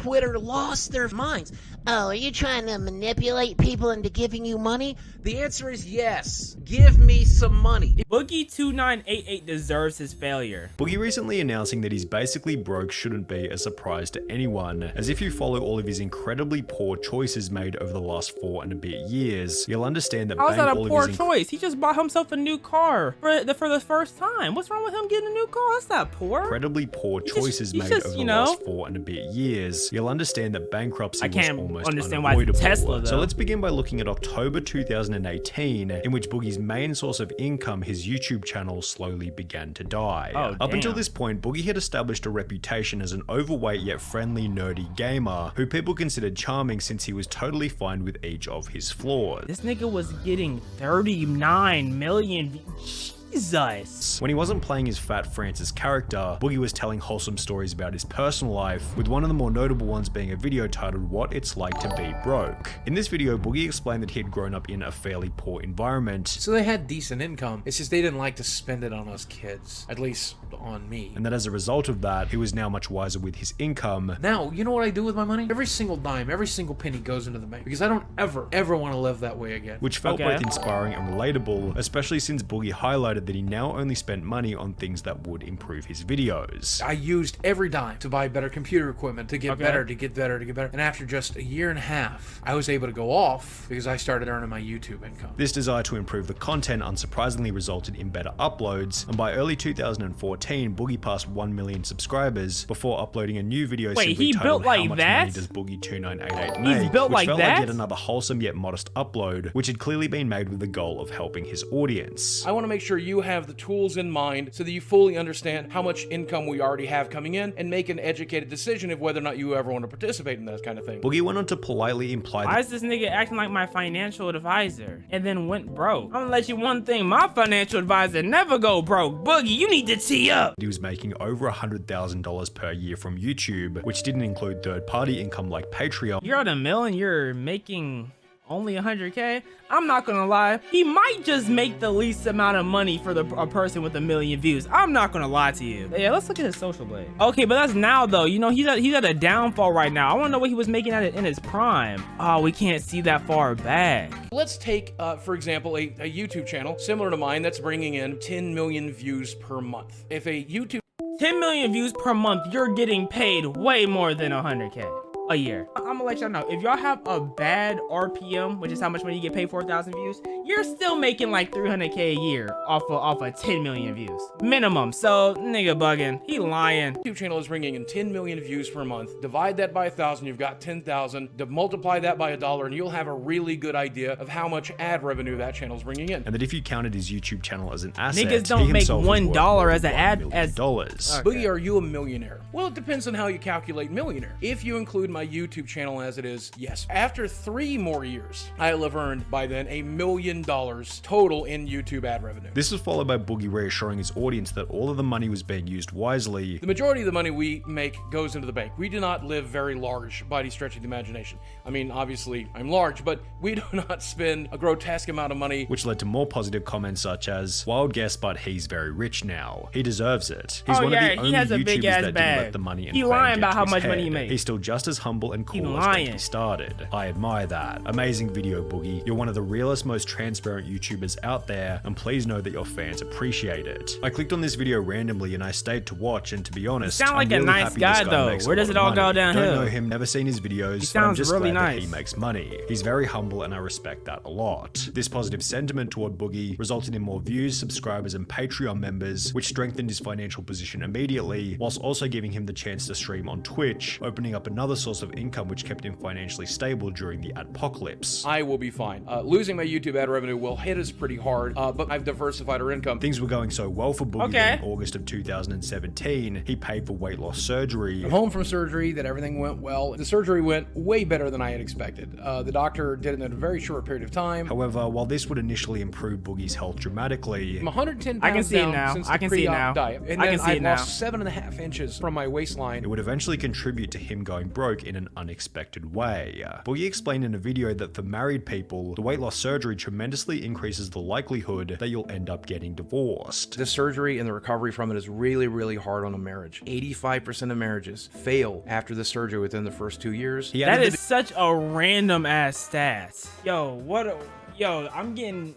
Twitter lost their minds. Oh, are you trying to manipulate people into giving you money? The answer is yes. Give me some money. Boogie2988 deserves his failure. Boogie recently announcing that he's basically broke shouldn't be a surprise to anyone, as if you follow all of his incredibly poor choices made over the last 4 and a bit years, you'll understand that how's that a poor choice? He just bought himself a new car for the first time. What's wrong with him getting a new car? That's not poor. Incredibly poor choices made over the last 4 and a bit years, you'll understand that bankruptcy was almost unavoidable. Tesla, so let's begin by looking at October 2018, in which Boogie's main source of income, his YouTube channel, slowly began to die. Up until this point, Boogie had established a reputation as an overweight yet friendly, nerdy gamer who people considered charming since he was totally fine with each of his flaws. This nigga was getting 39 million views. Jesus. When he wasn't playing his fat Francis character, Boogie was telling wholesome stories about his personal life, with one of the more notable ones being a video titled What It's Like to Be Broke. In this video, Boogie explained that he had grown up in a fairly poor environment. So they had decent income, it's just they didn't like to spend it on us kids, at least on me. And that as a result of that, he was now much wiser with his income. Now, you know what I do with my money? Every single dime, every single penny goes into the bank, because I don't ever want to live that way again. Which felt both inspiring and relatable, especially since Boogie highlighted that he now only spent money on things that would improve his videos. I used every dime to buy better computer equipment, to get better, to get better, to get better. And after just a year and a half, I was able to go off because I started earning my YouTube income. This desire to improve the content unsurprisingly resulted in better uploads, and by early 2014, Boogie passed 1 million subscribers before uploading a new video simply titled How Much Money Does Boogie2988 Make, He's built which like felt that? like yet another wholesome yet modest upload, which had clearly been made with the goal of helping his audience. I want to make sure you have the tools in mind so that you fully understand how much income we already have coming in and make an educated decision of whether or not you ever want to participate in that kind of thing. Boogie went on to politely imply that— Why is this nigga acting like my financial advisor and then went broke? I'm gonna let you one thing, my financial advisor never go broke. Boogie, you need to tee up. He was making over $100,000 per year from YouTube, which didn't include third-party income like Patreon. You're at $1 million, you're making only 100K? I'm not gonna lie, he might just make the least amount of money for a person with 1 million views. I'm not gonna lie to you. Yeah, let's look at his social blade. Okay, but that's now though. You know, he's at a downfall right now. I wanna know what he was making at it in his prime. Oh, we can't see that far back. Let's take, for example, a YouTube channel similar to mine that's bringing in 10 million views per month. If a YouTube 10 million views per month, you're getting paid way more than 100K a year. I'm gonna let y'all know, if y'all have a bad RPM, which is how much money you get paid for 1,000 views, you're still making like 300K a year off of 10 million views minimum. So nigga bugging, he lying. YouTube channel is bringing in 10 million views per month. Divide that by 1,000, you've got 10,000. Multiply that by $1, and you'll have a really good idea of how much ad revenue that channel's bringing in. And that if you counted his YouTube channel as an asset, niggas don't make $1 as an ad dollars. Okay. Boogie, are you a millionaire? Well, it depends on how you calculate millionaire. If you include my YouTube channel as it is, yes. After 3 more years, I'll have earned by then $1 million total in YouTube ad revenue. This was followed by Boogie reassuring his audience that all of the money was being used wisely. The majority of the money we make goes into the bank. We do not live very large by any stretch of the imagination. I mean, obviously, I'm large, but we do not spend a grotesque amount of money. Which led to more positive comments such as, wild guess, but he's very rich now. He deserves it. He's one of the only YouTubers that didn't let the money and fame lying get about to how his much head. money he made. He's still just as humble and cool as when he started. I admire that. Amazing video, Boogie. You're one of the realest, most transparent YouTubers out there, and please know that your fans appreciate it. I clicked on this video randomly and I stayed to watch, and to be honest, you sound like I'm really a nice happy guy this though. Where does it all go downhill? Don't know him, never seen his videos, he sounds but I'm just really glad nice. that he makes money. He's very humble and I respect that a lot. This positive sentiment toward Boogie resulted in more views, subscribers, and Patreon members, which strengthened his financial position immediately, whilst also giving him the chance to stream on Twitch, opening up another source of income which kept him financially stable during the adpocalypse. I will be fine. Losing my YouTube ad revenue will hit us pretty hard, but I've diversified our income. Things were going so well for Boogie that in August of 2017, he paid for weight loss surgery. I'm home from surgery, that everything went well. The surgery went way better than I had expected. The doctor did it in a very short period of time. However, while this would initially improve Boogie's health dramatically, I'm 110 pounds I can see it now. Since I can see it now. diet. And I then can see it now. lost 7.5 inches from my waistline. it would eventually contribute to him going broke in an unexpected way. Boogie explained in a video that for married people, the weight loss surgery tremendously increases the likelihood that you'll end up getting divorced. The surgery and the recovery from it is really, really hard on a marriage. 85% of marriages fail after the surgery within the first 2 years. That is such a random ass stat. Yo, I'm getting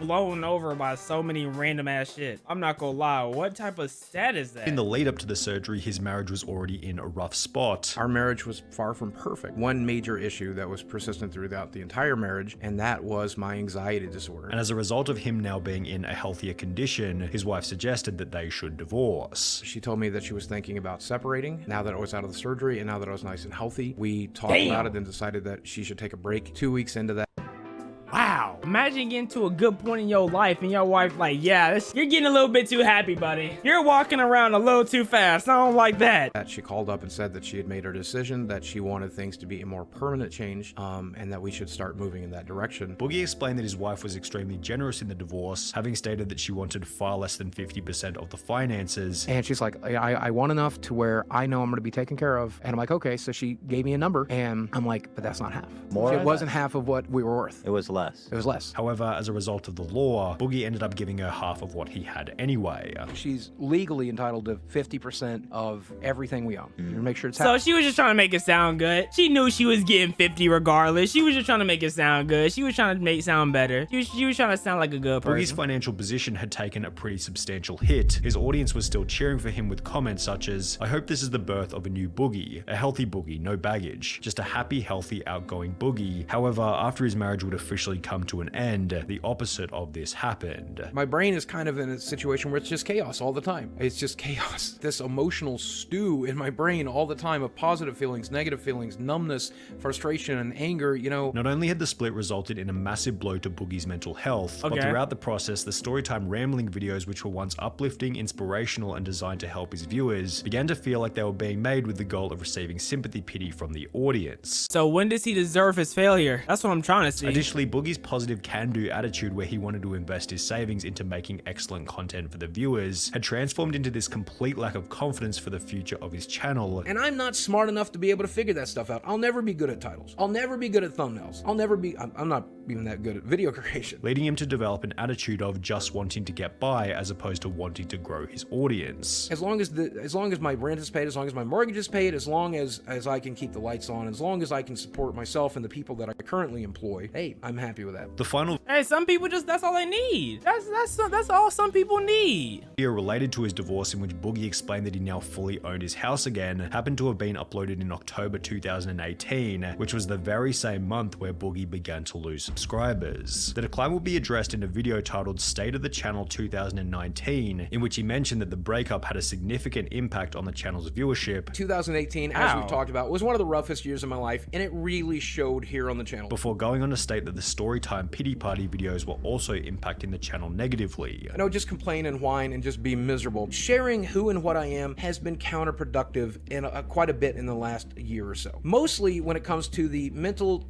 blown over by so many random ass shit. I'm not gonna lie. What type of stat is that? In the lead up to the surgery, his marriage was already in a rough spot. Our marriage was far from perfect. One major issue that was persistent throughout the entire marriage, and that was my anxiety disorder. And as a result of him now being in a healthier condition, his wife suggested that they should divorce. She told me that she was thinking about separating now that I was out of the surgery and now that I was nice and healthy. We talked about it and decided that she should take a break. 2 weeks into that. Wow. Imagine getting to a good point in your life and your wife like, yeah, you're getting a little bit too happy, buddy. You're walking around a little too fast. I don't like that. She called up and said that she had made her decision, that she wanted things to be a more permanent change, and that we should start moving in that direction. Boogie explained that his wife was extremely generous in the divorce, having stated that she wanted far less than 50% of the finances. And she's like, I want enough to where I know I'm going to be taken care of. And I'm like, okay. So she gave me a number and I'm like, but that's not half. It wasn't half of what we were worth. It was less. It was less. However, as a result of the law, Boogie ended up giving her half of what he had anyway. She's legally entitled to 50% of everything we own. Make sure it's half. So she was just trying to make it sound good. She knew she was getting 50 regardless. She was just trying to make it sound good. She was trying to make it sound better. She was trying to sound like a good person. Boogie's financial position had taken a pretty substantial hit. His audience was still cheering for him with comments such as, I hope this is the birth of a new Boogie. A healthy Boogie, no baggage. Just a happy, healthy, outgoing Boogie. However, after his marriage would officially come to an end, the opposite of this happened. My brain is kind of in a situation where it's just chaos all the time. It's just chaos. This emotional stew in my brain all the time of positive feelings, negative feelings, numbness, frustration, and anger, you know. Not only had the split resulted in a massive blow to Boogie's mental health, but throughout the process, the storytime rambling videos, which were once uplifting, inspirational, and designed to help his viewers, began to feel like they were being made with the goal of receiving sympathy pity from the audience. So when does he deserve his failure? That's what I'm trying to see. Additionally, Boogie's positive can-do attitude, where he wanted to invest his savings into making excellent content for the viewers, had transformed into this complete lack of confidence for the future of his channel. And I'm not smart enough to be able to figure that stuff out. I'll never be good at titles. I'll never be good at thumbnails. I'm not even that good at video creation. Leading him to develop an attitude of just wanting to get by as opposed to wanting to grow his audience. As long as my rent is paid, as long as my mortgage is paid, as long as I can keep the lights on, as long as I can support myself and the people that I currently employ, hey, I'm happy with that. The final Hey, some people that's all they need. That's all some people need. video related to his divorce, in which Boogie explained that he now fully owned his house again, happened to have been uploaded in October 2018, which was the very same month where Boogie began to lose subscribers. The decline will be addressed in a video titled State of the Channel 2019, in which he mentioned that the breakup had a significant impact on the channel's viewership. 2018, as we've talked about, was one of the roughest years of my life, and it really showed here on the channel. Before going on to state that the Storytime Pity Party videos were also impacting the channel negatively. I don't just complain and whine and just be miserable. Sharing who and what I am has been counterproductive in quite a bit in the last year or so. Mostly when it comes to the mental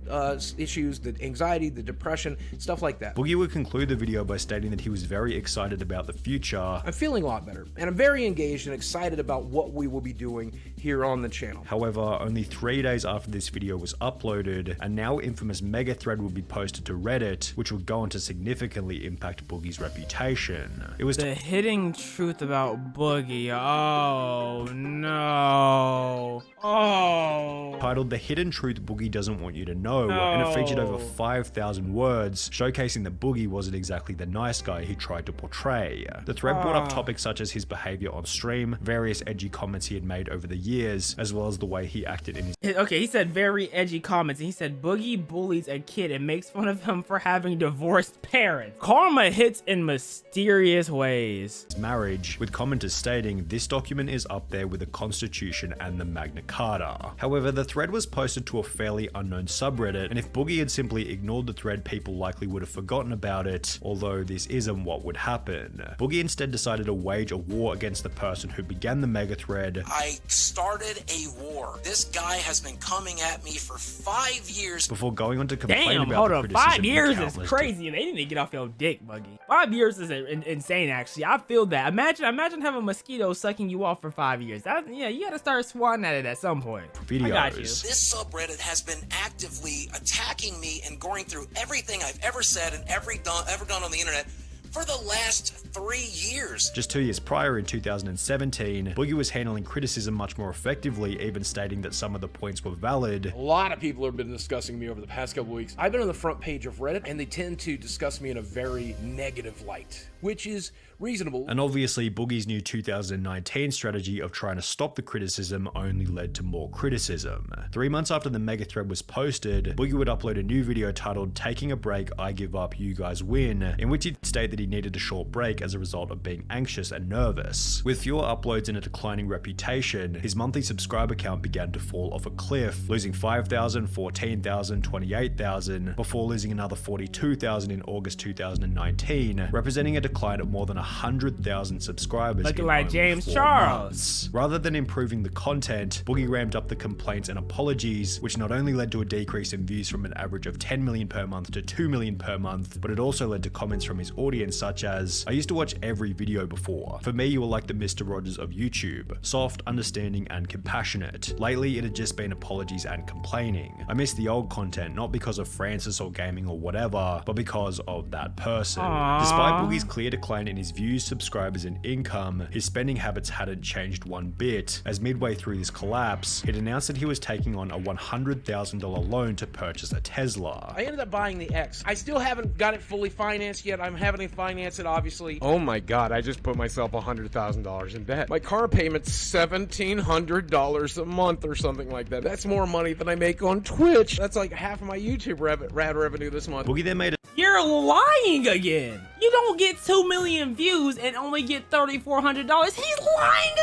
issues, the anxiety, the depression, stuff like that. Boogie would conclude the video by stating that he was very excited about the future. I'm feeling a lot better, and I'm very engaged and excited about what we will be doing here on the channel. However, only 3 days after this video was uploaded, a now infamous mega thread would be posted to Reddit, which would go on to significantly impact Boogie's reputation. It was the hidden truth about Boogie. Oh no. Oh. Titled The Hidden Truth Boogie Doesn't Want You to Know, and it featured over 5,000 words, showcasing that Boogie wasn't exactly the nice guy he tried to portray. The thread brought up topics such as his behavior on stream, various edgy comments he had made over the years, as well as the way he acted in his— Okay, he said very edgy comments, and he said Boogie bullies a kid and makes fun of him for having divorced parents. Karma hits in mysterious ways. marriage, with commenters stating this document is up there with the Constitution and the Magna Carta. However, the thread thread was posted to a fairly unknown subreddit, and if Boogie had simply ignored the thread, people likely would have forgotten about it, although this isn't what would happen. Boogie instead decided to wage a war against the person who began the mega thread. I started a war. This guy has been coming at me for 5 years. Before going on to complain Damn, about hold the on. criticism 5 years from is countless crazy. They need to get off your dick, Buggy. 5 years is insane, actually. I feel that. Imagine having a mosquito sucking you off for 5 years. Yeah, you gotta start swatting at it at some point. videos. I got you. This subreddit has been actively attacking me and going through everything I've ever said and ever done on the internet for the last 3 years. Just 2 years prior, in 2017, Boogie was handling criticism much more effectively, even stating that some of the points were valid. A lot of people have been discussing me over the past couple weeks. I've been on the front page of Reddit, and they tend to discuss me in a very negative light, which is reasonable. And obviously, Boogie's new 2019 strategy of trying to stop the criticism only led to more criticism. 3 months after the mega thread was posted, Boogie would upload a new video titled "Taking a Break, I Give Up, You Guys Win," in which he'd state that he needed a short break as a result of being anxious and nervous. With fewer uploads and a declining reputation, his monthly subscriber count began to fall off a cliff, losing 5,000, 14,000, 28,000, before losing another 42,000 in August 2019, representing a decline of more than 100,000 subscribers. Looking in like only James 4 Charles. months. Rather than improving the content, Boogie ramped up the complaints and apologies, which not only led to a decrease in views from an average of 10 million per month to 2 million per month, but it also led to comments from his audience such as, "I used to watch every video before. For me, you were like the Mr. Rogers of YouTube. Soft, understanding, and compassionate. Lately, it had just been apologies and complaining. I miss the old content, not because of Francis or gaming or whatever, but because of that person." Aww. Despite Boogie's clear decline in his views, subscribers, and income, his spending habits hadn't changed one bit, as midway through this collapse, he'd announced that he was taking on a $100,000 loan to purchase a Tesla. I ended up buying the X. I still haven't got it fully financed yet. I'm having to finance it, obviously. Oh my god, I just put myself $100,000 in debt. My car payment's $1,700 a month or something like that. That's more money than I make on Twitch. That's like half of my YouTube revenue this month. Boogie then made a You're lying again. You don't get 2 million views and only get $3,400. He's lying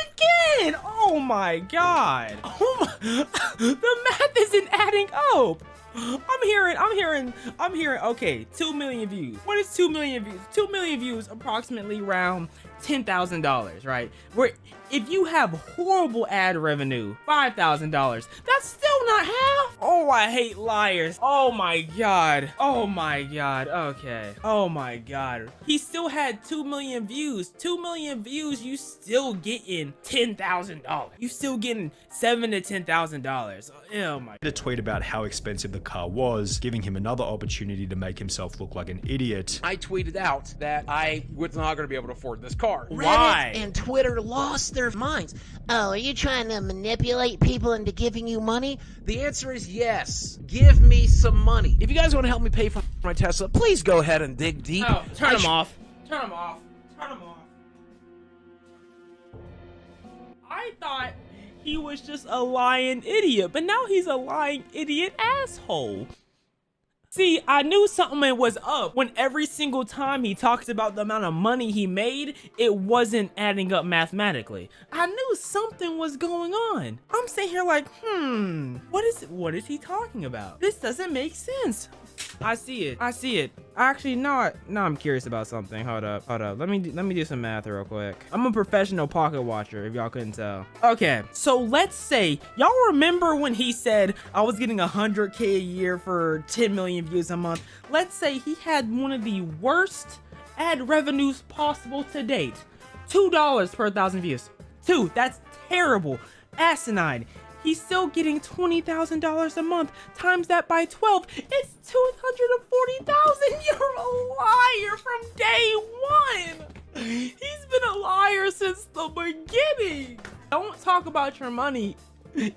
again. Oh my god. Oh my. The math isn't adding up. I'm hearing, okay, 2 million views. What is 2 million views? 2 million views, approximately around $10,000, right? Where if you have horrible ad revenue, $5,000, that's still not half. Oh, I hate liars. Oh my god. Oh my god. Okay. Oh my god. He still had 2 million views. 2 million views, you still getting $10,000. You still getting $7,000 to $10,000. Oh my. a tweet about how expensive the car was, giving him another opportunity to make himself look like an idiot. I tweeted out that I was not going to be able to afford this car. Why? Reddit and Twitter lost their minds. Oh, are you trying to manipulate people into giving you money? The answer is yes. Give me some money. If you guys want to help me pay for my Tesla, please go ahead and dig deep. Oh, turn him off. Turn him off. Turn him off. I thought he was just a lying idiot, but now he's a lying idiot asshole. See, I knew something was up when every single time he talks about the amount of money he made, it wasn't adding up mathematically. I knew something was going on. I'm sitting here like, what is he talking about? This doesn't make sense. I see it. Actually, no, I'm curious about something. Hold up. Let me do some math real quick. I'm a professional pocket watcher, if y'all couldn't tell. Okay, so let's say, y'all remember when he said I was getting 100K a year for 10 million views a month? Let's say he had one of the worst ad revenues possible to date. $2 per 1,000 views. That's terrible. Asinine. He's still getting $20,000 a month. Times that by 12, it's $240,000. You're a liar from day one. He's been a liar since the beginning. Don't talk about your money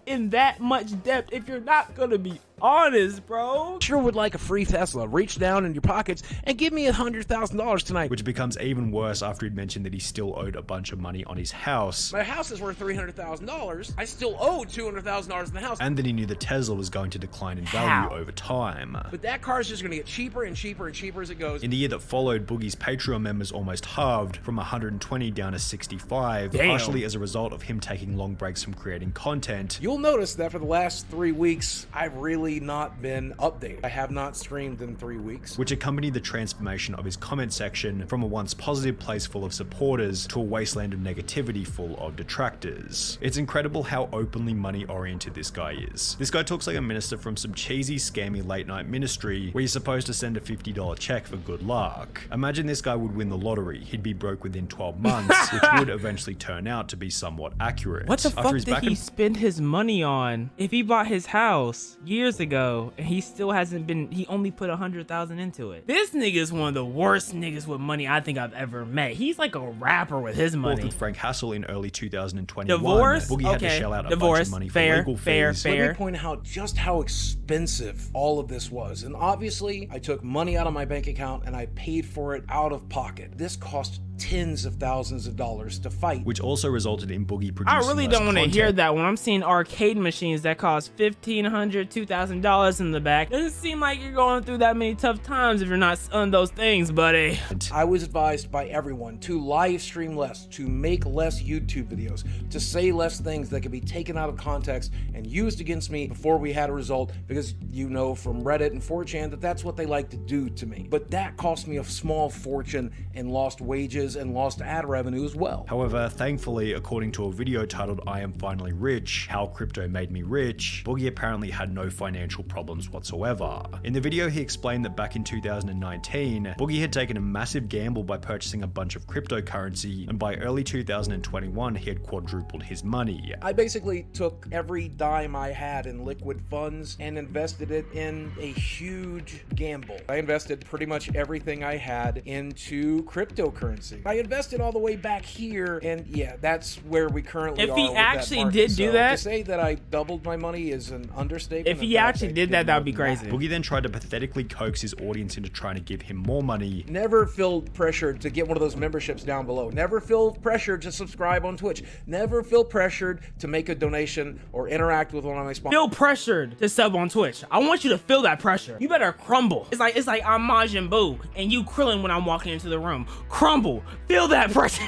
in that much depth if you're not gonna be honest, bro. Sure would like a free Tesla. Reach down in your pockets and give me $100,000 tonight. Which becomes even worse after he'd mentioned that he still owed a bunch of money on his house. My house is worth $300,000. I still owe $200,000 in the house. And that he knew that Tesla was going to decline in value over time. But that car is just going to get cheaper and cheaper and cheaper as it goes. In the year that followed, Boogie's Patreon members almost halved from 120 down to 65, partially as a result of him taking long breaks from creating content. You'll notice that for the last 3 weeks, I've really not been updated. I have not streamed in 3 weeks. Which accompanied the transformation of his comment section from a once positive place full of supporters to a wasteland of negativity full of detractors. It's incredible how openly money-oriented this guy is. This guy talks like a minister from some cheesy, scammy late-night ministry where you're supposed to send a $50 check for good luck. Imagine this guy would win the lottery. He'd be broke within 12 months, which would eventually turn out to be somewhat accurate. What the fuck did he spend his money on if he bought his house years ago and he still hasn't been, he only put 100,000 into it? This nigga is one of the worst niggas with money I think I've ever met. He's like a rapper with his money. With Frank Hassel in early 2021. Divorce? Boogie had to shell out a bunch of money for legal fees. Let me point out just how expensive all of this was. And obviously, I took money out of my bank account and I paid for it out of pocket. This cost tens of thousands of dollars to fight. Which also resulted in Boogie producing I really don't want to hear that when I'm seeing arcade machines that cost $1,500, $2,000 in the back. Doesn't seem like you're going through that many tough times if you're not on those things, buddy. I was advised by everyone to live stream less, to make less YouTube videos, to say less things that could be taken out of context and used against me before we had a result, because you know from Reddit and 4chan that that's what they like to do to me. But that cost me a small fortune and lost wages and lost ad revenue as well. However, thankfully, according to a video titled I Am Finally Rich, How Crypto Made Me Rich, Boogie apparently had no financial problems whatsoever. In the video, he explained that back in 2019, Boogie had taken a massive gamble by purchasing a bunch of cryptocurrency, and by early 2021, he had quadrupled his money. I basically took every dime I had in liquid funds and invested it in a huge gamble. I invested pretty much everything I had into cryptocurrency. I invested all the way back here, and yeah, that's where we currently are. If he actually did do So that, to say that I doubled my money is an understatement. If he actually did that, that would be crazy. Boogie then tried to pathetically coax his audience into trying to give him more money. Never feel pressured to get one of those memberships down below. Never feel pressured to subscribe on Twitch. Never feel pressured to make a donation or interact with one of my sponsors. Feel pressured to sub on Twitch. I want you to feel that pressure. You better crumble. It's like I'm Majin Buu and you Krillin when I'm walking into the room. Crumble. Feel that pressure.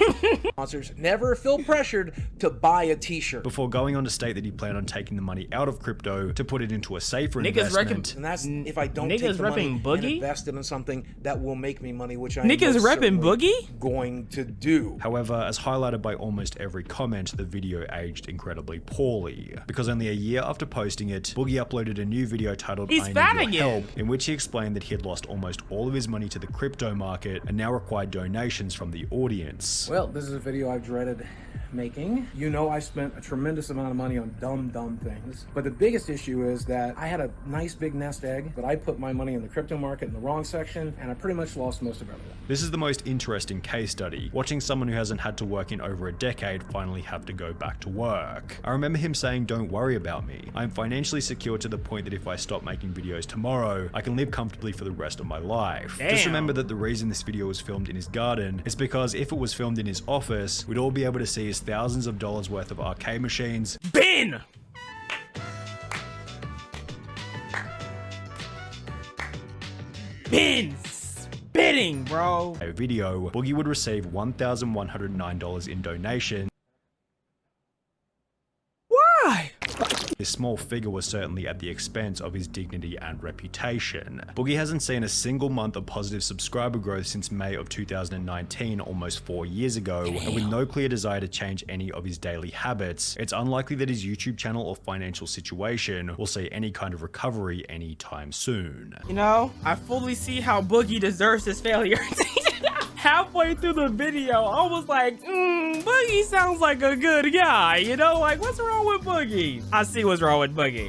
Sponsors, never feel pressured to buy a t-shirt. Before going on to state that he planned on taking the money out of crypto to put it into a safer investment. And that's if I don't take the money and invest it in something that will make me money, which I am niggas repping Boogie going to do. However, as highlighted by almost every comment, the video aged incredibly poorly. Because only a year after posting it, Boogie uploaded a new video titled I Need Your Help, in which he explained that he had lost almost all of his money to the crypto market and now required donations from the audience. Well, this is a video I've dreaded making. You know, I spent a tremendous amount of money on dumb things, but the biggest issue is that I had a nice big nest egg, but I put my money in the crypto market in the wrong section, and I pretty much lost most of everything. This is the most interesting case study, watching someone who hasn't had to work in over a decade finally have to go back to work. I remember him saying, "Don't worry about me. I'm financially secure to the point that if I stop making videos tomorrow, I can live comfortably for the rest of my life." Damn. Just remember that the reason this video was filmed in his garden is because if it was filmed in his office, we'd all be able to see his thousands of dollars worth of arcade machines. Ben! Spitting, bro. A video, Boogie would receive $1,109 in donation. Why? This small figure was certainly at the expense of his dignity and reputation. Boogie hasn't seen a single month of positive subscriber growth since May of 2019, almost 4 years ago, and with no clear desire to change any of his daily habits, it's unlikely that his YouTube channel or financial situation will see any kind of recovery anytime soon. You know, I fully see how Boogie deserves his failure. Halfway through the video, I was like, Boogie sounds like a good guy, you know? Like, what's wrong with Boogie? I see what's wrong with Boogie.